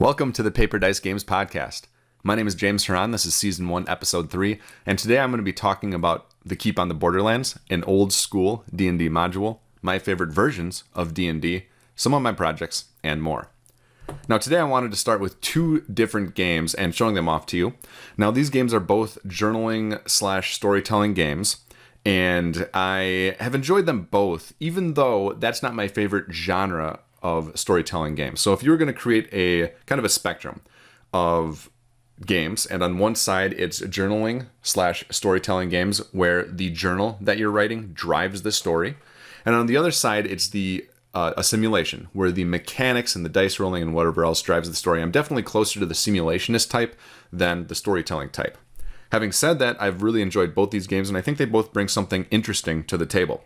Welcome to the Paper Dice Games podcast. My name is James Huron. This is Season 1, Episode 3, and today I'm going to be talking about the Keep on the Borderlands, an old school D&D module, my favorite versions of D&D, some of my projects, and more. Now today I wanted to start with two different games and showing them off to you. Now these games are both journaling/storytelling games, and I have enjoyed them both, even though that's not my favorite genre of storytelling games. So if you were going to create a kind of a spectrum of games, and on one side it's journaling/storytelling games where the journal that you're writing drives the story, and on the other side it's a simulation where the mechanics and the dice rolling and whatever else drives the story. I'm definitely closer to the simulationist type than the storytelling type. Having said that, I've really enjoyed both these games, and I think they both bring something interesting to the table.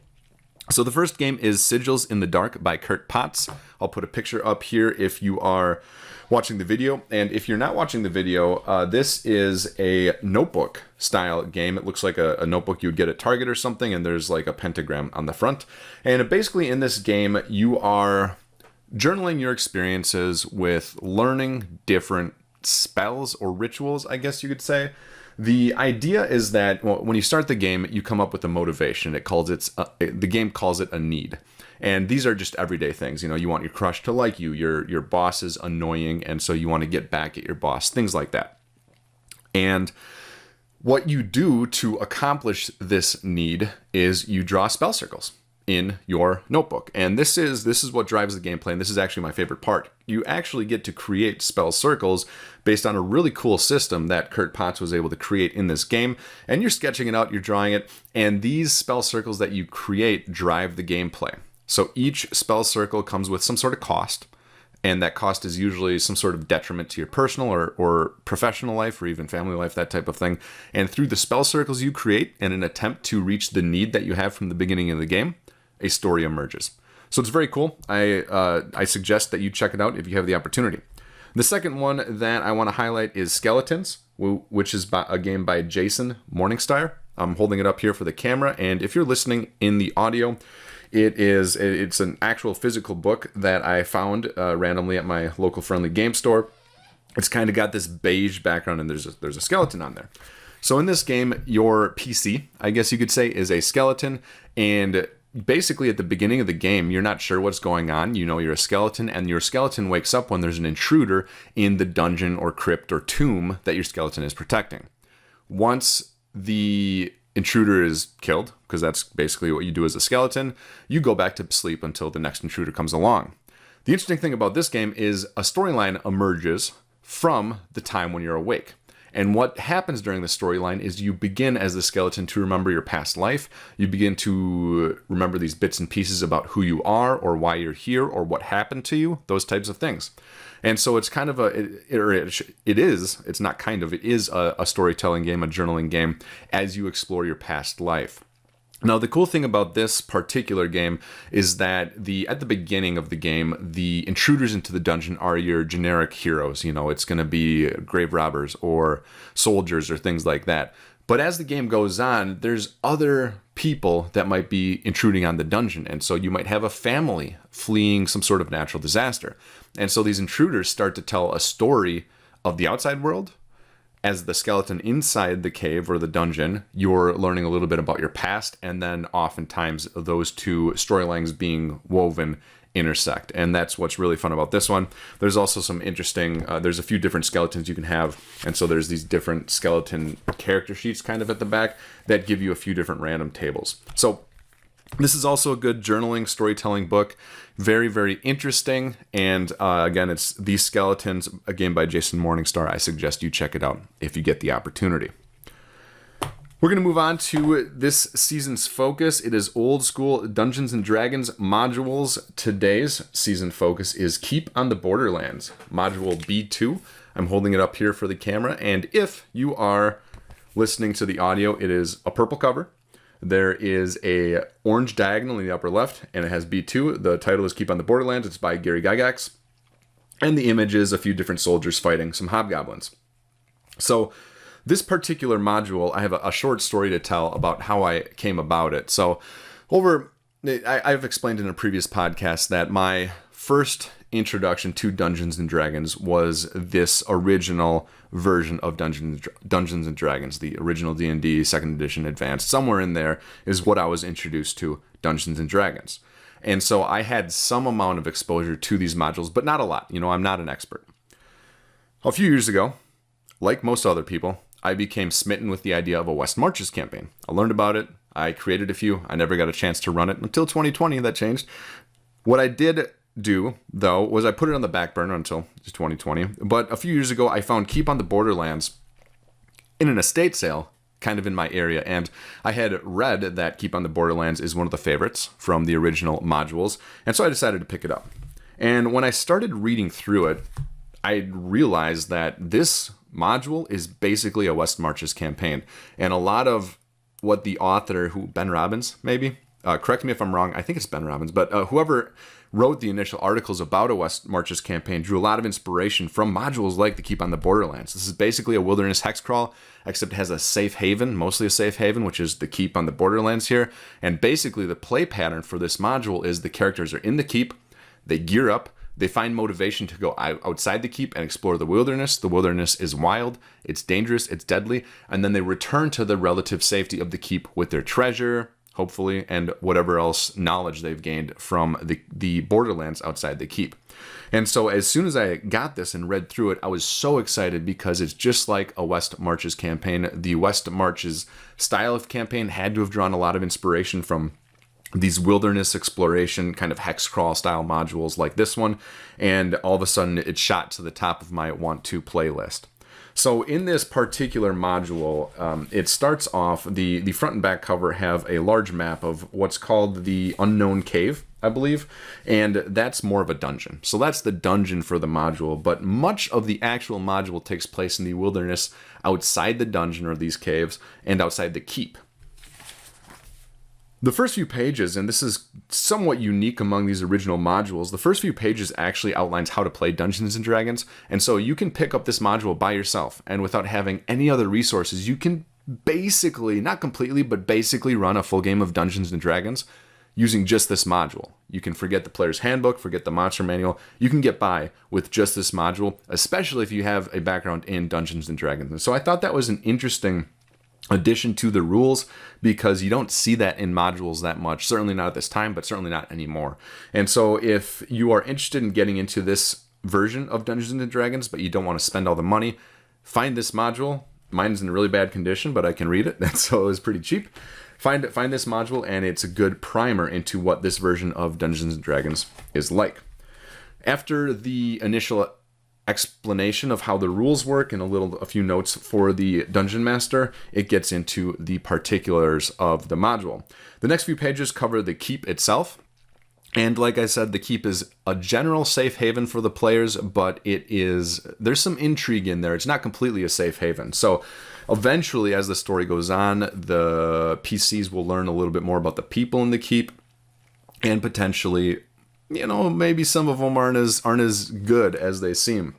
So the first game is Sigils in the Dark by Kurt Potts. I'll put a picture up here if you are watching the video. And if you're not watching the video, this is a notebook style game. It looks like a notebook you would get at Target or something, and there's like a pentagram on the front. And basically in this game, you are journaling your experiences with learning different spells or rituals, I guess you could say. The idea is that when you start the game, you come up with a motivation. The game calls it a need. And these are just everyday things. You know, you want your crush to like you, your boss is annoying, and so you want to get back at your boss, things like that. And what you do to accomplish this need is you draw spell circles in your notebook. And this is what drives the gameplay, and this is actually my favorite part. You actually get to create spell circles based on a really cool system that Kurt Potts was able to create in this game. And you're sketching it out, you're drawing it, and these spell circles that you create drive the gameplay. So each spell circle comes with some sort of cost, and that cost is usually some sort of detriment to your personal or professional life or even family life, that type of thing. And through the spell circles you create in an attempt to reach the need that you have from the beginning of the game, a story emerges. So it's very cool. I suggest that you check it out if you have the opportunity. The second one that I want to highlight is Skeletons, which is a game by Jason Morningstar. I'm holding it up here for the camera, and if you're listening in the audio, it's an actual physical book that I found randomly at my local friendly game store. It's kind of got this beige background, and there's a skeleton on there. So in this game, your PC, I guess you could say, is a skeleton, and basically at the beginning of the game, you're not sure what's going on. You know you're a skeleton, and your skeleton wakes up when there's an intruder in the dungeon or crypt or tomb that your skeleton is protecting. Once the intruder is killed, because that's basically what you do as a skeleton, you go back to sleep until the next intruder comes along. The interesting thing about this game is a storyline emerges from the time when you're awake. And what happens during the storyline is you begin as the skeleton to remember your past life. You begin to remember these bits and pieces about who you are or why you're here or what happened to you, those types of things. And so it's kind of it is a storytelling game, a journaling game, as you explore your past life. Now, the cool thing about this particular game is that at the beginning of the game, the intruders into the dungeon are your generic heroes. You know, it's going to be grave robbers or soldiers or things like that. But as the game goes on, there's other people that might be intruding on the dungeon. And so you might have a family fleeing some sort of natural disaster. And so these intruders start to tell a story of the outside world. As the skeleton inside the cave or the dungeon, you're learning a little bit about your past, and then oftentimes those two storylines being woven intersect. And that's what's really fun about this one. There's also some interesting, there's a few different skeletons you can have, and so there's these different skeleton character sheets kind of at the back that give you a few different random tables. So this is also a good journaling, storytelling book. Very, very interesting. And again, it's These Skeletons, a game by Jason Morningstar. I suggest you check it out if you get the opportunity. We're going to move on to this season's focus. It is old school Dungeons & Dragons modules. Today's season focus is Keep on the Borderlands, module B2. I'm holding it up here for the camera. And if you are listening to the audio, it is a purple cover. There is a orange diagonal in the upper left, and it has B2. The title is Keep on the Borderlands. It's by Gary Gygax. And the image is a few different soldiers fighting some hobgoblins. So this particular module, I have a short story to tell about how I came about it. So I've explained in a previous podcast that my first introduction to Dungeons and Dragons was this original version of Dungeons and Dragons, the original D&D, second edition, advanced. Somewhere in there is what I was introduced to Dungeons and Dragons. And so I had some amount of exposure to these modules, but not a lot. I'm not an expert. A few years ago, like most other people, I became smitten with the idea of a West Marches campaign. I learned about it. I created a few. I never got a chance to run it until 2020. That changed. What I did do, though, was I put it on the back burner until 2020. But a few years ago, I found Keep on the Borderlands in an estate sale, kind of in my area. And I had read that Keep on the Borderlands is one of the favorites from the original modules. And so I decided to pick it up. And when I started reading through it, I realized that this module is basically a West Marches campaign. And a lot of what the author, Ben Robbins, maybe, correct me if I'm wrong, I think it's Ben Robbins, but whoever wrote the initial articles about a West Marches campaign drew a lot of inspiration from modules like the Keep on the Borderlands. This is basically a wilderness hex crawl, except it has a safe haven, mostly a safe haven, which is the Keep on the Borderlands here. And basically the play pattern for this module is the characters are in the keep, they gear up, they find motivation to go outside the keep and explore the wilderness. The wilderness is wild, it's dangerous, it's deadly, and then they return to the relative safety of the keep with their treasure, hopefully, and whatever else knowledge they've gained from the Borderlands outside the keep. And so as soon as I got this and read through it, I was so excited because it's just like a West Marches campaign. The West Marches style of campaign had to have drawn a lot of inspiration from these wilderness exploration kind of hex crawl style modules like this one, and all of a sudden it shot to the top of my want to playlist. So in this particular module, it starts off, the front and back cover have a large map of what's called the Unknown Cave, I believe, and that's more of a dungeon. So that's the dungeon for the module, but much of the actual module takes place in the wilderness outside the dungeon or these caves and outside the keep. The first few pages, and this is somewhat unique among these original modules, the first few pages actually outlines how to play Dungeons & Dragons, and so you can pick up this module by yourself, and without having any other resources, you can basically, not completely, but basically run a full game of Dungeons & Dragons using just this module. You can forget the player's handbook, forget the monster manual, you can get by with just this module, especially if you have a background in Dungeons & Dragons. And so I thought that was an interesting addition to the rules, because you don't see that in modules that much, certainly not at this time, but certainly not anymore. And so if you are interested in getting into this version of Dungeons and Dragons, but you don't want to spend all the money, find this module. Mine's in really bad condition, but I can read it, so it was pretty cheap. Find this module, and it's a good primer into what this version of Dungeons and Dragons is like. After the initial explanation of how the rules work and a few notes for the dungeon master, it gets into the particulars of the module. The next few pages cover the keep itself, and like I said, the keep is a general safe haven for the players, but there's some intrigue in there. It's not completely a safe haven. So eventually, as the story goes on, the PCs will learn a little bit more about the people in the keep, and potentially, maybe some of them aren't as good as they seem.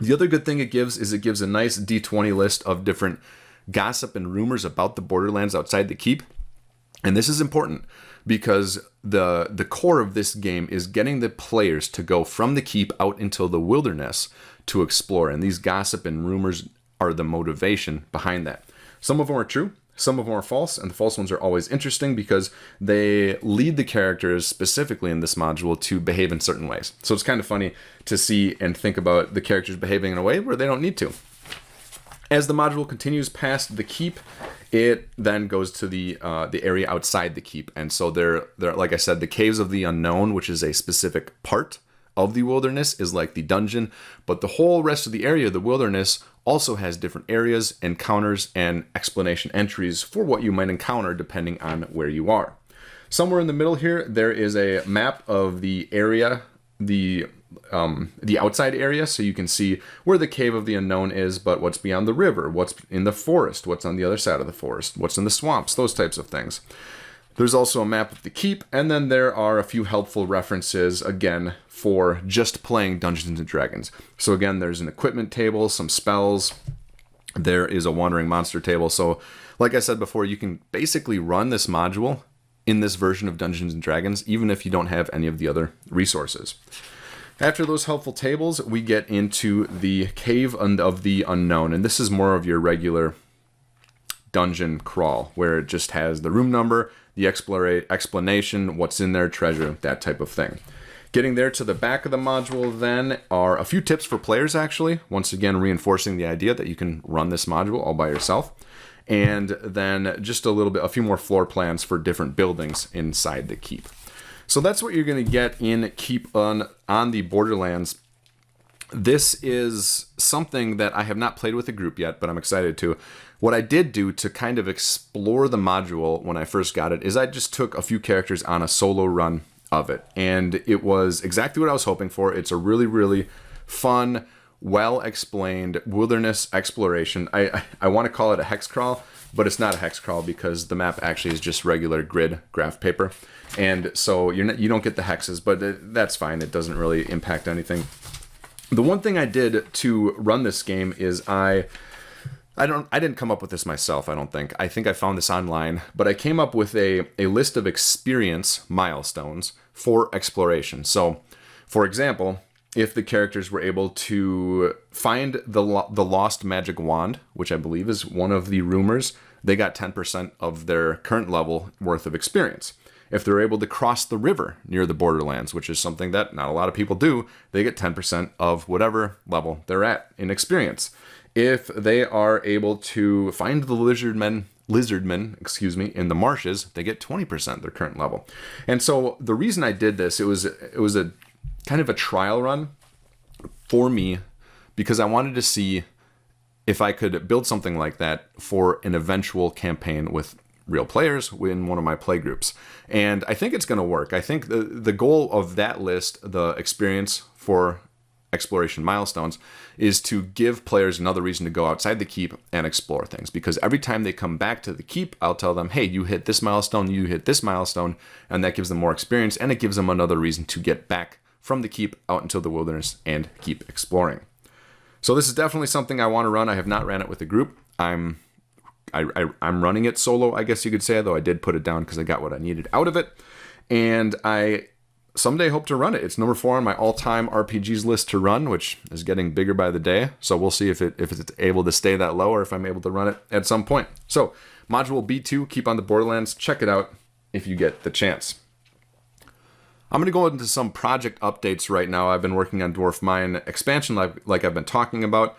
The other good thing it gives is it gives a nice D20 list of different gossip and rumors about the Borderlands outside the keep. And this is important because the core of this game is getting the players to go from the keep out into the wilderness to explore. And these gossip and rumors are the motivation behind that. Some of them are true. Some of them are false, and the false ones are always interesting because they lead the characters, specifically in this module, to behave in certain ways. So it's kind of funny to see and think about the characters behaving in a way where they don't need to. As the module continues past the keep, it then goes to the area outside the keep. And so they're, like I said, the Caves of the Unknown, which is a specific part of the wilderness, is like the dungeon, but the whole rest of the area, the wilderness, also has different areas, encounters, and explanation entries for what you might encounter depending on where you are. Somewhere in the middle here, there is a map of the area, the outside area, so you can see where the Cave of the Unknown is, but what's beyond the river, what's in the forest, what's on the other side of the forest, what's in the swamps, those types of things. There's also a map of the keep, and then there are a few helpful references, again, for just playing Dungeons & Dragons. So again, there's an equipment table, some spells, there is a wandering monster table. So like I said before, you can basically run this module in this version of Dungeons & Dragons, even if you don't have any of the other resources. After those helpful tables, we get into the Cave of the Unknown, and this is more of your regular dungeon crawl, where it just has the room number, the explanation, what's in there, treasure, that type of thing. Getting there to the back of the module then are a few tips for players, actually. Once again, reinforcing the idea that you can run this module all by yourself. And then just a few more floor plans for different buildings inside the keep. So that's what you're going to get in Keep on the Borderlands. This is something that I have not played with a group yet, but I'm excited to. What I did do to kind of explore the module when I first got it is I just took a few characters on a solo run of it. And it was exactly what I was hoping for. It's a really, really fun, well-explained wilderness exploration. I want to call it a hex crawl, but it's not a hex crawl because the map actually is just regular grid graph paper. And so you don't get the hexes, but that's fine. It doesn't really impact anything. The one thing I did to run this game is I didn't come up with this myself, I don't think. I think I found this online, but I came up with a list of experience milestones for exploration. So, for example, if the characters were able to find the lost magic wand, which I believe is one of the rumors, they got 10% of their current level worth of experience. If they're able to cross the river near the Borderlands, which is something that not a lot of people do, they get 10% of whatever level they're at in experience. If they are able to find the lizardmen, in the marshes, they get 20% of their current level. And so the reason I did this, it was a kind of a trial run for me because I wanted to see if I could build something like that for an eventual campaign with real players in one of my play groups. And I think it's going to work. I think the goal of that list, the experience for exploration milestones, is to give players another reason to go outside the keep and explore things. Because every time they come back to the keep, I'll tell them, hey, you hit this milestone, you hit this milestone, and that gives them more experience, and it gives them another reason to get back from the keep out into the wilderness and keep exploring. So this is definitely something I want to run. I have not ran it with a group. I'm running it solo, I guess you could say, though I did put it down because I got what I needed out of it. And I someday hope to run it. It's number 4 on my all-time RPGs list to run, which is getting bigger by the day. So we'll see if it's able to stay that low or if I'm able to run it at some point. So Module B2, Keep on the Borderlands. Check it out if you get the chance. I'm going to go into some project updates right now. I've been working on Dwarf Mine expansion like I've been talking about.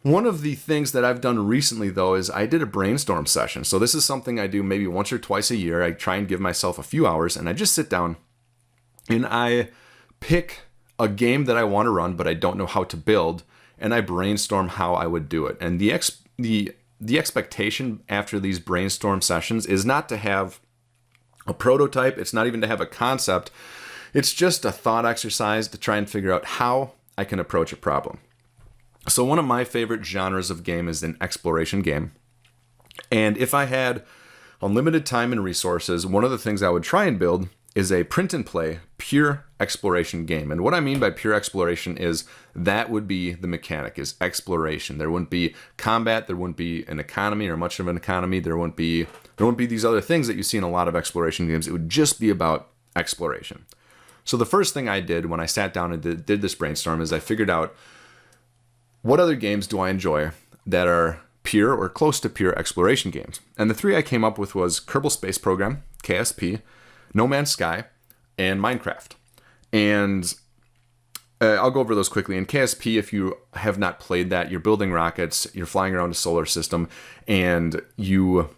One of the things that I've done recently, though, is I did a brainstorm session. So this is something I do maybe once or twice a year. I try and give myself a few hours, and I just sit down and I pick a game that I want to run, but I don't know how to build, and I brainstorm how I would do it. And the expectation after these brainstorm sessions is not to have a prototype. It's not even to have a concept. It's just a thought exercise to try and figure out how I can approach a problem. So one of my favorite genres of game is an exploration game. And if I had unlimited time and resources, one of the things I would try and build is a print and play pure exploration game. And what I mean by pure exploration is that would be the mechanic, is exploration. There wouldn't be combat, there wouldn't be an economy or much of an economy, there wouldn't be these other things that you see in a lot of exploration games. It would just be about exploration. So the first thing I did when I sat down and did this brainstorm is I figured out, what other games do I enjoy that are pure or close to pure exploration games? And the 3 I came up with was Kerbal Space Program, KSP, No Man's Sky, and Minecraft. And I'll go over those quickly. In KSP, if you have not played that, you're building rockets, you're flying around a solar system, and you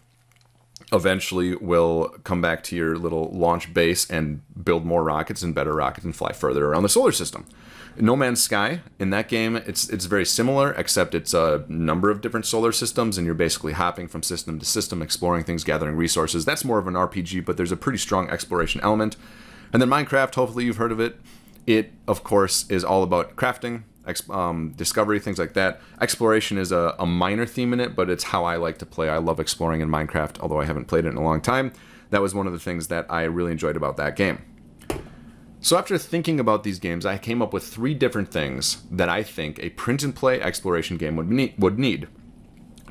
eventually will come back to your little launch base and build more rockets and better rockets and fly further around the solar system. No Man's Sky, in that game, it's very similar, except it's a number of different solar systems, and you're basically hopping from system to system, exploring things, gathering resources. That's more of an RPG, but there's a pretty strong exploration element. And then Minecraft, hopefully you've heard of it. It, of course, is all about crafting, discovery, things like that. Exploration is a minor theme in it, but it's how I like to play. I love exploring in Minecraft, although I haven't played it in a long time. That was one of the things that I really enjoyed about that game. So after thinking about these games, I came up with 3 different things that I think a print-and-play exploration game would need.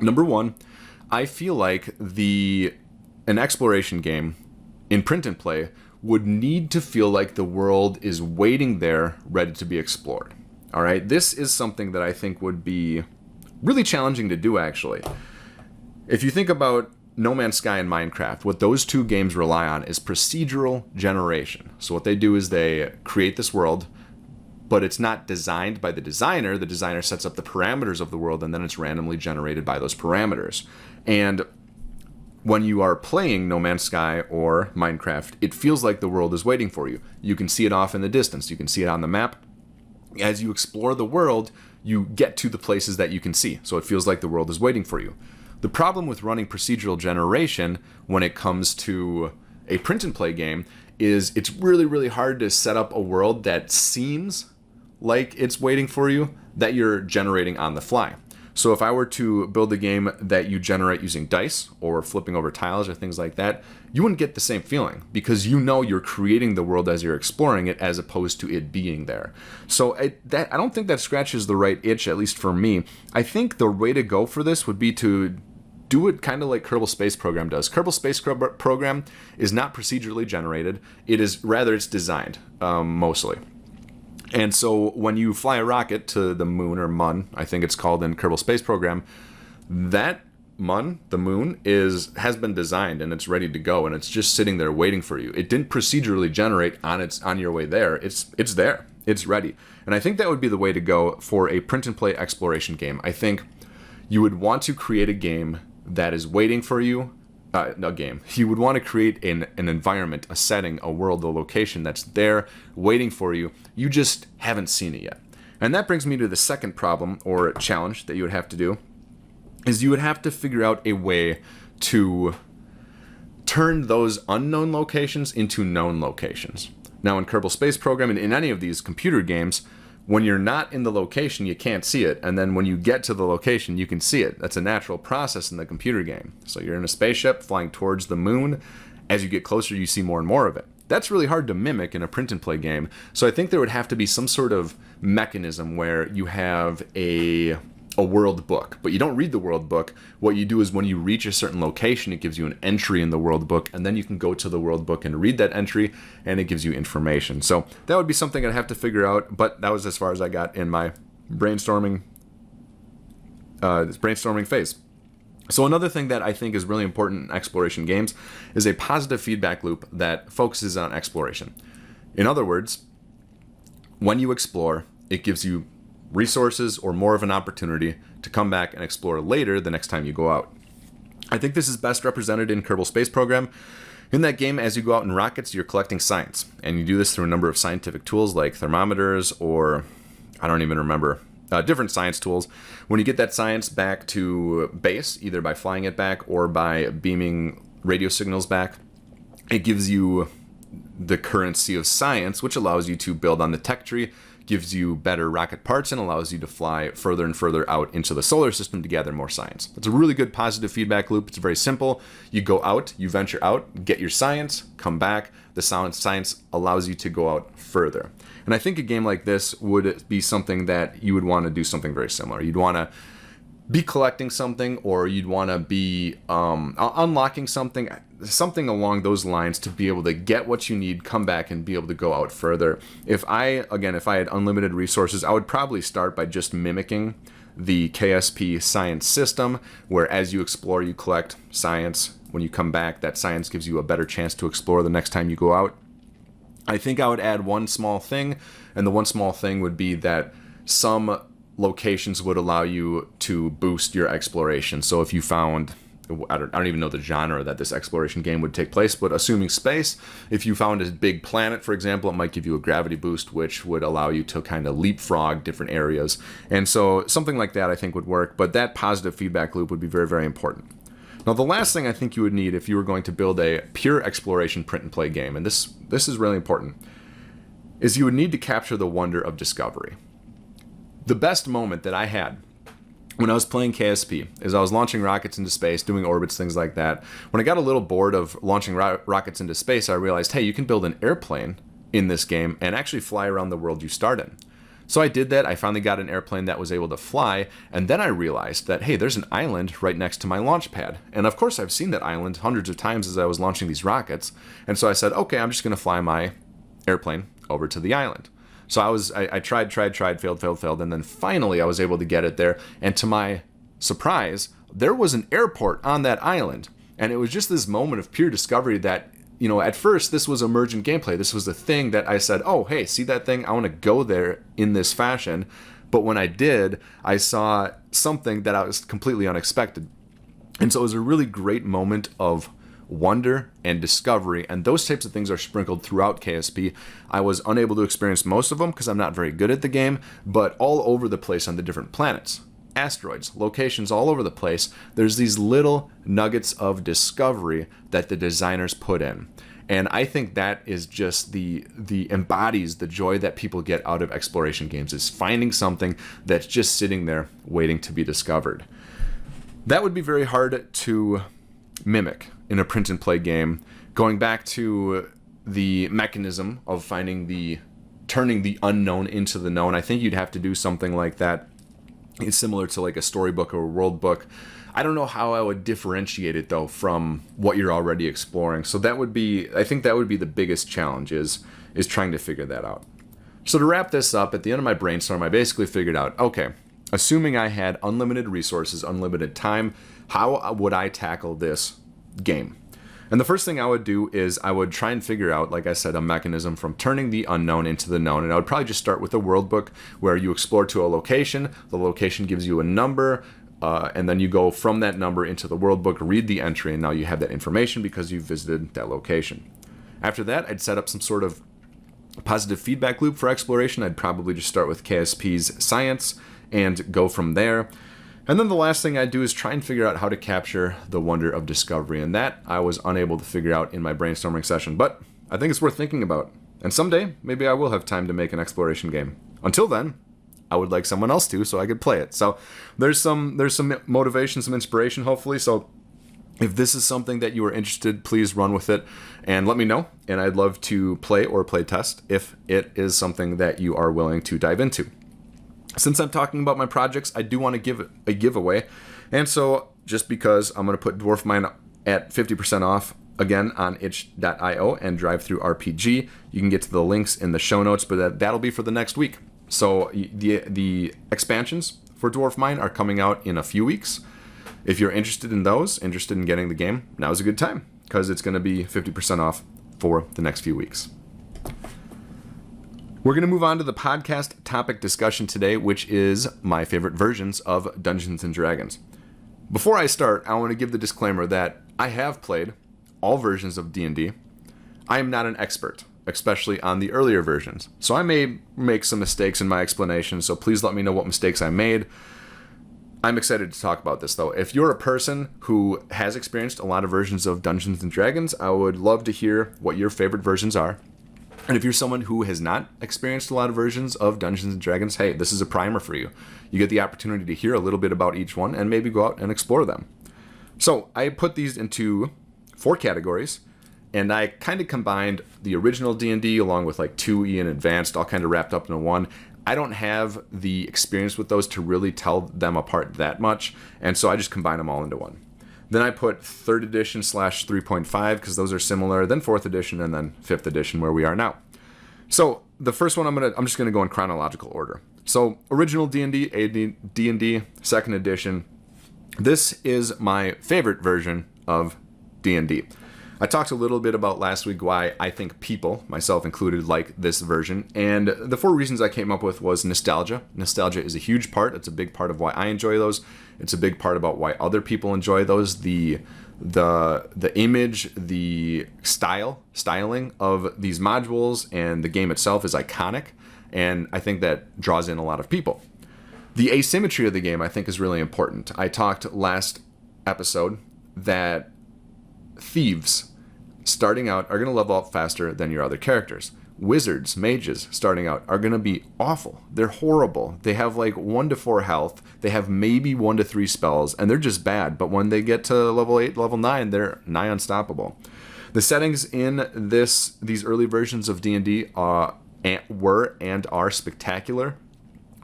Number 1, I feel like an exploration game in print-and-play would need to feel like the world is waiting there, ready to be explored. All right, this is something that I think would be really challenging to do, actually. If you think about No Man's Sky and Minecraft, what those two games rely on is procedural generation. So what they do is they create this world, but it's not designed by the designer. The designer sets up the parameters of the world, and then it's randomly generated by those parameters. And when you are playing No Man's Sky or Minecraft, it feels like the world is waiting for you. You can see it off in the distance. You can see it on the map. As you explore the world, you get to the places that you can see. So it feels like the world is waiting for you. The problem with running procedural generation when it comes to a print and play game is it's really, really hard to set up a world that seems like it's waiting for you, that you're generating on the fly. So if I were to build a game that you generate using dice or flipping over tiles or things like that, you wouldn't get the same feeling because you know you're creating the world as you're exploring it as opposed to it being there. So I don't think that scratches the right itch, at least for me. I think the way to go for this would be to do it kind of like Kerbal Space Program does. Kerbal Space Program is not procedurally generated. It's designed, mostly. And so when you fly a rocket to the moon, or mun, I think it's called in Kerbal Space Program, that mun, the moon, has been designed and it's ready to go, and it's just sitting there waiting for you. It didn't procedurally generate on your way there. It's there. It's ready. And I think that would be the way to go for a print and play exploration game. I think you would want to create a game that is waiting for you. You would want to create an environment, a setting, a world, a location that's there waiting for you. You just haven't seen it yet. And that brings me to the second problem or challenge that you would have to do, is you would have to figure out a way to turn those unknown locations into known locations. Now in Kerbal Space Program and in any of these computer games, when you're not in the location, you can't see it. And then when you get to the location, you can see it. That's a natural process in the computer game. So you're in a spaceship flying towards the moon. As you get closer, you see more and more of it. That's really hard to mimic in a print and play game. So I think there would have to be some sort of mechanism where you have a world book, but you don't read the world book. What you do is when you reach a certain location, it gives you an entry in the world book, and then you can go to the world book and read that entry, and it gives you information. So that would be something I'd have to figure out, but that was as far as I got in my brainstorming phase. So another thing that I think is really important in exploration games is a positive feedback loop that focuses on exploration. In other words, when you explore, it gives you resources or more of an opportunity to come back and explore later the next time you go out. I think this is best represented in Kerbal Space Program. In that game, as you go out in rockets, you're collecting science, and you do this through a number of scientific tools like thermometers or, I don't even remember, different science tools. When you get that science back to base, either by flying it back or by beaming radio signals back, it gives you the currency of science, which allows you to build on the tech tree, gives you better rocket parts, and allows you to fly further and further out into the solar system to gather more science. It's a really good positive feedback loop. It's very simple. You go out, you venture out, get your science, come back. The science allows you to go out further. And I think a game like this would be something that you would want to do something very similar. You'd want to be collecting something, or you'd want to be unlocking something along those lines to be able to get what you need, come back, and be able to go out further. If I had unlimited resources, I would probably start by just mimicking the KSP science system, where as you explore, you collect science. When you come back, that science gives you a better chance to explore the next time you go out. I think I would add one small thing, and the one small thing would be that some locations would allow you to boost your exploration. So if you found, I don't even know the genre that this exploration game would take place, but assuming space, if you found a big planet, for example, it might give you a gravity boost, which would allow you to kind of leapfrog different areas. And so something like that I think would work, but that positive feedback loop would be very, very important. Now, the last thing I think you would need if you were going to build a pure exploration print and play game, and this is really important, is you would need to capture the wonder of discovery. The best moment that I had when I was playing KSP is I was launching rockets into space, doing orbits, things like that. When I got a little bored of launching rockets into space, I realized, hey, you can build an airplane in this game and actually fly around the world you start in. So I did that. I finally got an airplane that was able to fly, and then I realized that, hey, there's an island right next to my launch pad. And of course, I've seen that island hundreds of times as I was launching these rockets. And so I said, okay, I'm just going to fly my airplane over to the island. So I tried, failed, and then finally I was able to get it there. And to my surprise, there was an airport on that island. And it was just this moment of pure discovery that, at first this was emergent gameplay. This was the thing that I said, oh, hey, see that thing? I want to go there in this fashion. But when I did, I saw something that I was completely unexpected. And so it was a really great moment of wonder and discovery, and those types of things are sprinkled throughout KSP. I was unable to experience most of them because I'm not very good at the game, but all over the place on the different planets. Asteroids, locations all over the place. There's these little nuggets of discovery that the designers put in. And I think that is just the embodies the joy that people get out of exploration games, is finding something that's just sitting there waiting to be discovered. That would be very hard to mimic in a print and play game. Going back to the mechanism of turning the unknown into the known, I think you'd have to do something like that. It's similar to like a storybook or a world book. I don't know how I would differentiate it though from what you're already exploring. So I think that would be the biggest challenge is trying to figure that out. So to wrap this up, at the end of my brainstorm, I basically figured out, okay, assuming I had unlimited resources, unlimited time, how would I tackle this game? And the first thing I would do is I would try and figure out, like I said, a mechanism from turning the unknown into the known. And I would probably just start with a world book where you explore to a location. The location gives you a number, and then you go from that number into the world book, read the entry, and now you have that information because you've visited that location. After that, I'd set up some sort of positive feedback loop for exploration. I'd probably just start with KSP's science and go from there. And then the last thing I'd do is try and figure out how to capture the wonder of discovery. And that I was unable to figure out in my brainstorming session, but I think it's worth thinking about. And someday, maybe I will have time to make an exploration game. Until then, I would like someone else to so I could play it. So there's some motivation, some inspiration, hopefully. So if this is something that you are interested, please run with it and let me know. And I'd love to play or play test if it is something that you are willing to dive into. Since I'm talking about my projects, I do want to give a giveaway. And so just because I'm going to put Dwarf Mine at 50% off again on itch.io and Drive Through RPG, you can get to the links in the show notes, but that'll be for the next week. So the expansions for Dwarf Mine are coming out in a few weeks. If you're interested in those, interested in getting the game, now's a good time because it's going to be 50% off for the next few weeks. We're going to move on to the podcast topic discussion today, which is my favorite versions of Dungeons & Dragons. Before I start, I want to give the disclaimer that I have played all versions of D&D. I am not an expert, especially on the earlier versions, so I may make some mistakes in my explanation, so please let me know what mistakes I made. I'm excited to talk about this, though. If you're a person who has experienced a lot of versions of Dungeons & Dragons, I would love to hear what your favorite versions are. And if you're someone who has not experienced a lot of versions of Dungeons & Dragons, hey, this is a primer for you. You get the opportunity to hear a little bit about each one and maybe go out and explore them. So I put these into 4 categories, and I kind of combined the original D&D along with like 2E and Advanced, all kind of wrapped up into one. I don't have the experience with those to really tell them apart that much, and so I just combine them all into one. Then I put 3rd edition / 3.5 because those are similar, then 4th edition, and then 5th edition where we are now. So the first one I'm just gonna go in chronological order. So original D&D, D&D, 2nd edition. This is my favorite version of D&D. I talked a little bit about last week why I think people, myself included, like this version, and the 4 reasons I came up with was nostalgia. Nostalgia is a huge part. It's a big part of why I enjoy those. It's a big part about why other people enjoy those. The image, the styling of these modules and the game itself is iconic, and I think that draws in a lot of people. The asymmetry of the game I think is really important. I talked last episode that thieves starting out are going to level up faster than your other characters. Wizards, mages, starting out are going to be awful. They're horrible. They have like 1 to 4 health. They have maybe 1 to 3 spells, and they're just bad. But when they get to level 8, level 9, they're nigh unstoppable. The settings in these early versions of D&D were and are spectacular.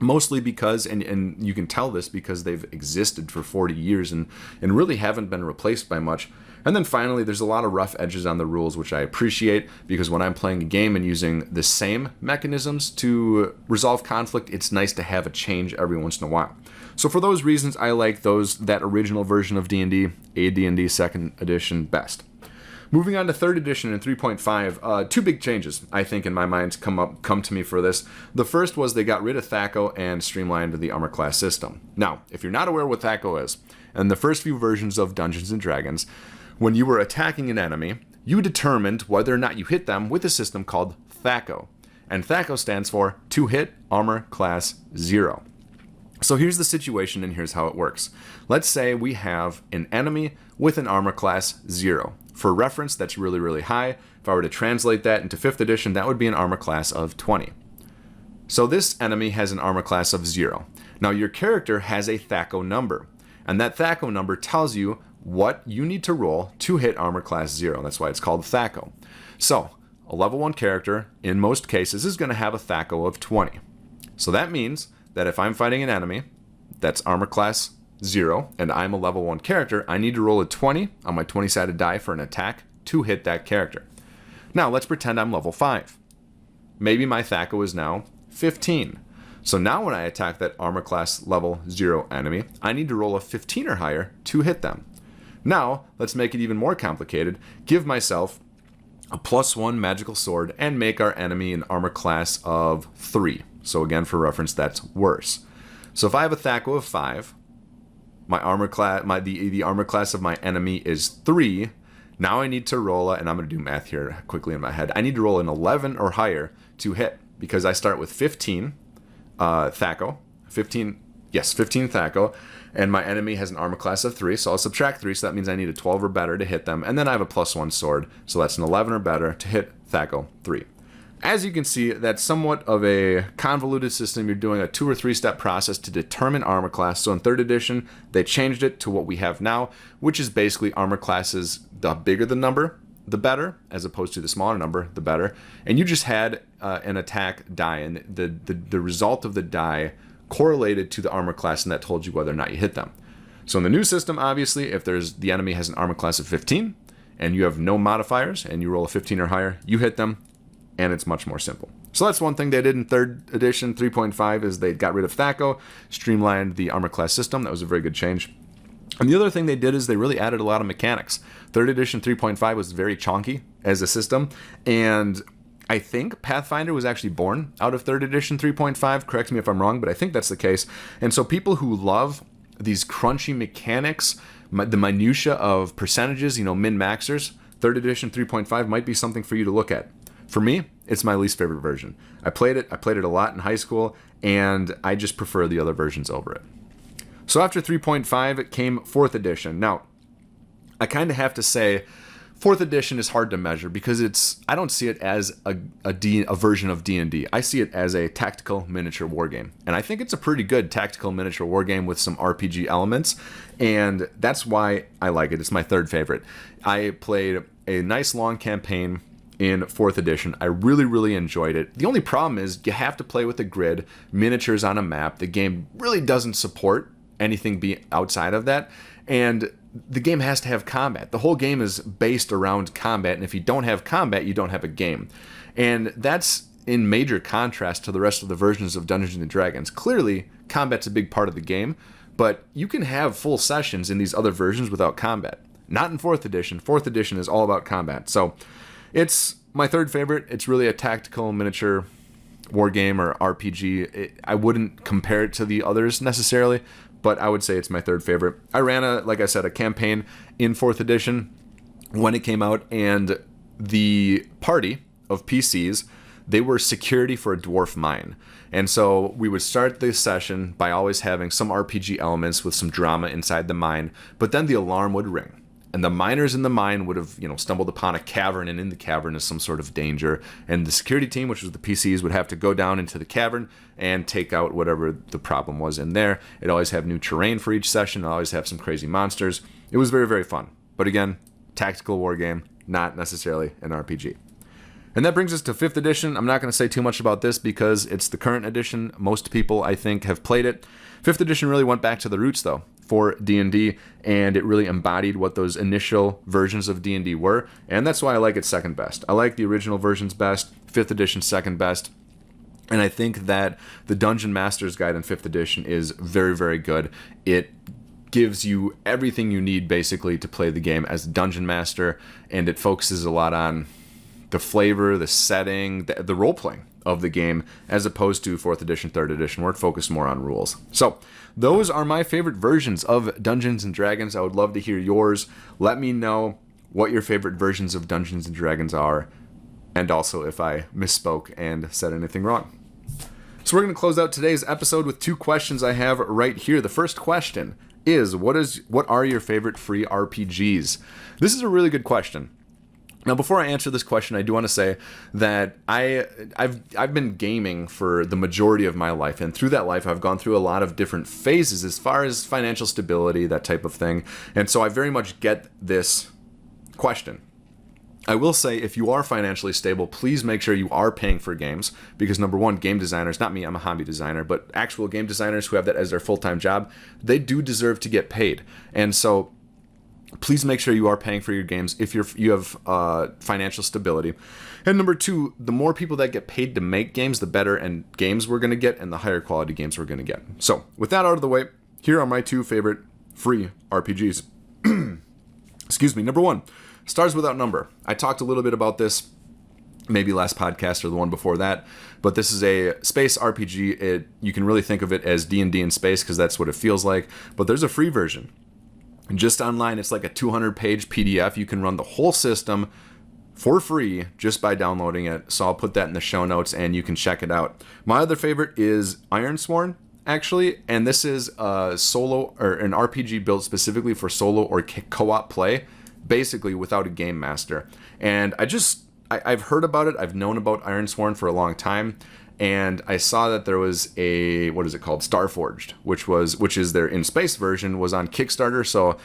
Mostly because, and you can tell this because they've existed for 40 years and really haven't been replaced by much. And then finally, there's a lot of rough edges on the rules, which I appreciate, because when I'm playing a game and using the same mechanisms to resolve conflict, it's nice to have a change every once in a while. So for those reasons, I like that original version of D&D, AD&D 2nd Edition, best. Moving on to 3rd edition and 3.5, two big changes, I think, in my mind, come to me for this. The first was they got rid of THAC0 and streamlined the armor class system. Now, if you're not aware what THAC0 is, in the first few versions of Dungeons & Dragons, when you were attacking an enemy, you determined whether or not you hit them with a system called THAC0. And THAC0 stands for To Hit Armor Class 0. So here's the situation and here's how it works. Let's say we have an enemy with an armor class 0. For reference, that's really, really high. If I were to translate that into 5th edition, that would be an armor class of 20. So this enemy has an armor class of 0. Now your character has a THAC0 number, and that THAC0 number tells you what you need to roll to hit armor class 0. That's why it's called THAC0. So a level 1 character, in most cases, is going to have a THAC0 of 20. So that means that if I'm fighting an enemy that's armor class 0, and I'm a level 1 character, I need to roll a 20 on my 20-sided die for an attack to hit that character. Now, let's pretend I'm level 5. Maybe my THAC0 is now 15. So now when I attack that armor class level 0 enemy, I need to roll a 15 or higher to hit them. Now, let's make it even more complicated. Give myself a +1 magical sword and make our enemy an armor class of 3. So again, for reference, that's worse. So if I have a THAC0 of 5, my armor class, the armor class of my enemy is 3. Now I need to roll, and I'm going to do math here quickly in my head. I need to roll an 11 or higher to hit, because I start with 15 THAC0, 15 THAC0, and my enemy has an armor class of 3, so I'll subtract 3, so that means I need a 12 or better to hit them, and then I have a +1 sword, so that's an 11 or better to hit THAC0 3. As you can see, that's somewhat of a convoluted system. You're doing a 2 or 3 step process to determine armor class. So in 3rd edition, they changed it to what we have now, which is basically armor classes, the bigger the number, the better, as opposed to the smaller number, the better. And you just had an attack die, and the result of the die correlated to the armor class, and that told you whether or not you hit them. So in the new system, obviously, if the enemy has an armor class of 15, and you have no modifiers, and you roll a 15 or higher, you hit them, and it's much more simple. So that's one thing they did in 3rd edition. 3.5 is they got rid of THAC0, streamlined the armor class system. That was a very good change. And the other thing they did is they really added a lot of mechanics. 3rd edition 3.5 was very chonky as a system, and I think Pathfinder was actually born out of 3rd edition 3.5. Correct me if I'm wrong, but I think that's the case. And so people who love these crunchy mechanics, the minutia of percentages, min-maxers, 3rd edition 3.5 might be something for you to look at. For me, it's my least favorite version. I played it a lot in high school, and I just prefer the other versions over it. So after 3.5, it came 4th edition. Now, I kind of have to say, 4th edition is hard to measure because I don't see it as a version of D&D. I see it as a tactical miniature wargame. And I think it's a pretty good tactical miniature wargame with some RPG elements, and that's why I like it. It's my 3rd favorite. I played a nice long campaign in 4th edition. I really, really enjoyed it. The only problem is you have to play with a grid, miniatures on a map. The game really doesn't support anything outside of that, and the game has to have combat. The whole game is based around combat, and if you don't have combat, you don't have a game. And that's in major contrast to the rest of the versions of Dungeons & Dragons. Clearly, combat's a big part of the game, but you can have full sessions in these other versions without combat. Not in 4th edition. 4th edition is all about combat. So it's my 3rd favorite. It's really a tactical miniature war game or RPG. I wouldn't compare it to the others necessarily, but I would say it's my 3rd favorite. I ran like I said, a campaign in 4th edition when it came out, and the party of PCs, they were security for a dwarf mine. And so we would start the session by always having some RPG elements with some drama inside the mine, but then the alarm would ring. And the miners in the mine would have, stumbled upon a cavern, and in the cavern is some sort of danger. And the security team, which was the PCs, would have to go down into the cavern and take out whatever the problem was in there. It always have new terrain for each session. It always have some crazy monsters. It was very, very fun. But again, tactical war game, not necessarily an RPG. And that brings us to 5th edition. I'm not going to say too much about this because it's the current edition. Most people, I think, have played it. 5th edition really went back to the roots, though, for D&D, and it really embodied what those initial versions of D&D were, and that's why I like it second best. I like the original versions best, 5th edition second best, and I think that the Dungeon Master's Guide in 5th edition is very, very good. It gives you everything you need, basically, to play the game as a Dungeon Master, and it focuses a lot on the flavor, the setting, the role-playing of the game, as opposed to 4th edition, 3rd edition, where it focused more on rules. So, those are my favorite versions of Dungeons & Dragons. I would love to hear yours. Let me know what your favorite versions of Dungeons & Dragons are, and also if I misspoke and said anything wrong. So we're going to close out today's episode with 2 questions I have right here. The first question is, what are your favorite free RPGs? This is a really good question. Now, before I answer this question, I do want to say that I've been gaming for the majority of my life, and through that life, I've gone through a lot of different phases as far as financial stability, that type of thing, and so I very much get this question. I will say, if you are financially stable, please make sure you are paying for games, because number one, game designers, not me, I'm a hobby designer, but actual game designers who have that as their full-time job, they do deserve to get paid, and so please make sure you are paying for your games if you have financial stability. And number 2, the more people that get paid to make games, the better and games we're going to get and the higher quality games we're going to get. So with that out of the way, here are my 2 favorite free RPGs. Excuse me. Number 1, Stars Without Number. I talked a little bit about this maybe last podcast or the one before that, but this is a space RPG. You can really think of it as D&D in space because that's what it feels like, but there's a free version. Just online, it's like a 200-page PDF. You can run the whole system for free just by downloading it. So I'll put that in the show notes and you can check it out. My other favorite is Ironsworn, actually, and this is a solo or an RPG built specifically for solo or co-op play, basically without a game master. And I've heard about it. I've known about Ironsworn for a long time. And I saw that there was a, what is it called? Starforged, which is their in-space version, was on Kickstarter. So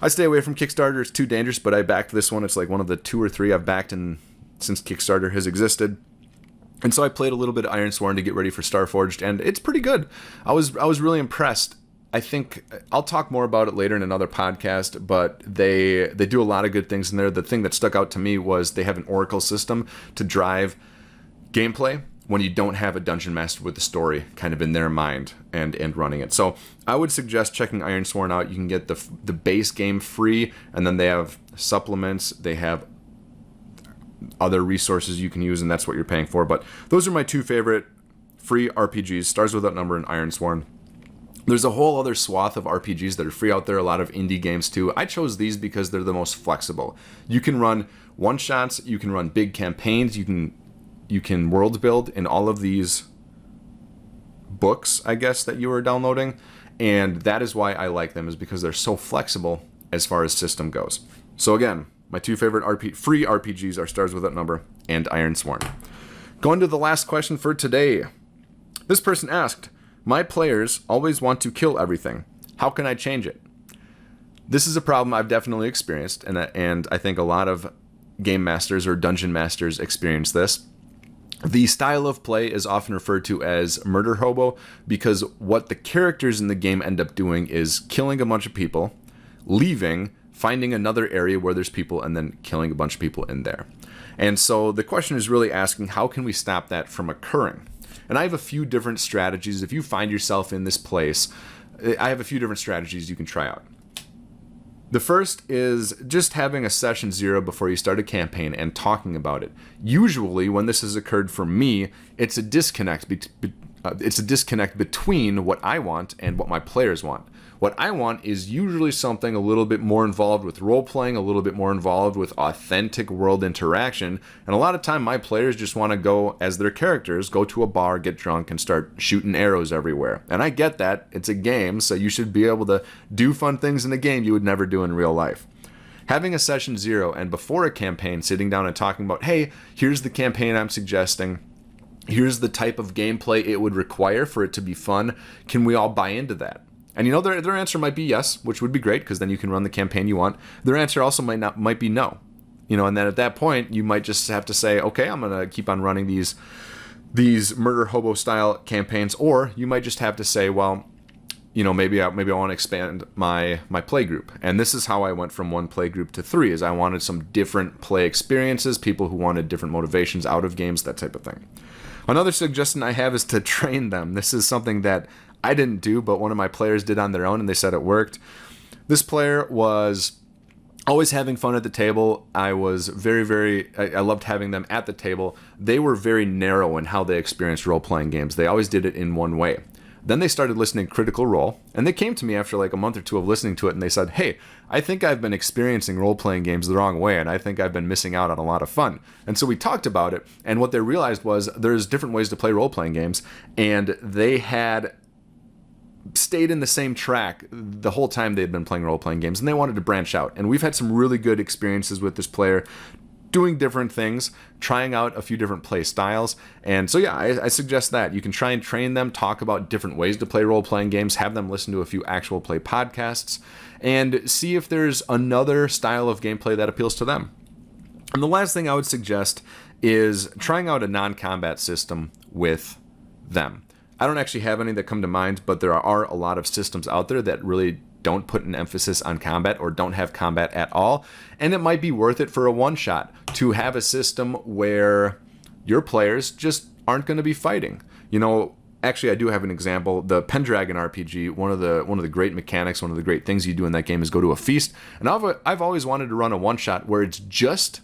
I stay away from Kickstarter. It's too dangerous, but I backed this one. It's like one of the 2 or 3 I've backed since Kickstarter has existed. And so I played a little bit of Ironsworn to get ready for Starforged, and it's pretty good. I was really impressed. I think I'll talk more about it later in another podcast, but they do a lot of good things in there. The thing that stuck out to me was they have an Oracle system to drive gameplay when you don't have a dungeon master with the story kind of in their mind and running it. So I would suggest checking Ironsworn out. You can get the base game free, and then they have supplements. They have other resources you can use, and that's what you're paying for. But those are my 2 favorite free RPGs, Stars Without Number and Ironsworn. There's a whole other swath of RPGs that are free out there, a lot of indie games too. I chose these because they're the most flexible. You can run one-shots, you can run big campaigns, you can world build in all of these books, I guess, that you are downloading. And that is why I like them, is because they're so flexible as far as system goes. So again, my 2 favorite free RPGs are Stars Without Number and Ironsworn. Going to the last question for today. This person asked, my players always want to kill everything. How can I change it? This is a problem I've definitely experienced, and I think a lot of game masters or dungeon masters experience this. The style of play is often referred to as murder hobo because what the characters in the game end up doing is killing a bunch of people, leaving, finding another area where there's people, and then killing a bunch of people in there. And so the question is really asking, how can we stop that from occurring? And I have a few different strategies. If you find yourself in this place, I have a few different strategies you can try out. The first is just having a session 0 before you start a campaign and talking about it. Usually, when this has occurred for me, it's a disconnect. It's a disconnect between what I want and what my players want. What I want is usually something a little bit more involved with role-playing, a little bit more involved with authentic world interaction, and a lot of time my players just want to go, as their characters, go to a bar, get drunk, and start shooting arrows everywhere. And I get that. It's a game, so you should be able to do fun things in a game you would never do in real life. Having a session 0 and before a campaign, sitting down and talking about, hey, here's the campaign I'm suggesting. Here's the type of gameplay it would require for it to be fun. Can we all buy into that? And their answer might be yes, which would be great because then you can run the campaign you want. Their answer also might be no. And then at that point, you might just have to say, okay, I'm going to keep on running these murder hobo style campaigns, or you might just have to say, well, maybe I want to expand my play group. And this is how I went from 1 play group to 3, is I wanted some different play experiences, people who wanted different motivations out of games, that type of thing. Another suggestion I have is to train them. This is something that I didn't do, but one of my players did on their own, and they said it worked. This player was always having fun at the table. I was I loved having them at the table. They were very narrow in how they experienced role-playing games. They always did it in one way. Then they started listening to Critical Role, and they came to me after like a month or 2 of listening to it, and they said, hey, I think I've been experiencing role-playing games the wrong way, and I think I've been missing out on a lot of fun. And so we talked about it, and what they realized was there's different ways to play role-playing games, and they had stayed in the same track the whole time they'd been playing role-playing games, and they wanted to branch out. And we've had some really good experiences with this player doing different things, trying out a few different play styles. And so yeah, I suggest that you can try and train them, talk about different ways to play role-playing games, have them listen to a few actual play podcasts, and see if there's another style of gameplay that appeals to them. And the last thing I would suggest is trying out a non-combat system with them. I don't actually have any that come to mind, but there are a lot of systems out there that really don't put an emphasis on combat or don't have combat at all. And it might be worth it for a one-shot to have a system where your players just aren't going to be fighting. Actually, I do have an example. The Pendragon RPG, one of the great mechanics, one of the great things you do in that game is go to a feast. And I've always wanted to run a one-shot where it's just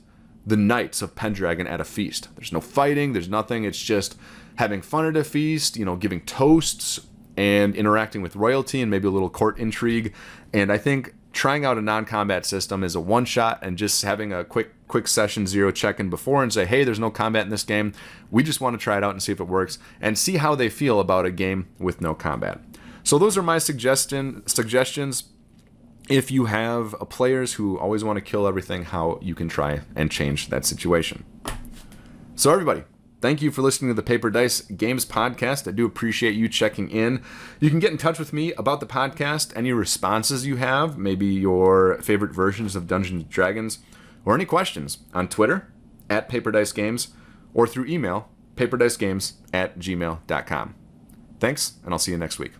the Knights of Pendragon at a feast. There's no fighting, there's nothing. It's just having fun at a feast, giving toasts and interacting with royalty and maybe a little court intrigue. And I think trying out a non-combat system is a one-shot, and just having a quick session 0 check-in before and say, hey, there's no combat in this game. We just want to try it out and see if it works and see how they feel about a game with no combat. So those are my suggestions. If you have players who always want to kill everything, how you can try and change that situation. So everybody, thank you for listening to the Paper Dice Games podcast. I do appreciate you checking in. You can get in touch with me about the podcast, any responses you have, maybe your favorite versions of Dungeons & Dragons, or any questions on Twitter, @PaperDiceGames, or through email, paperdicegames@gmail.com. Thanks, and I'll see you next week.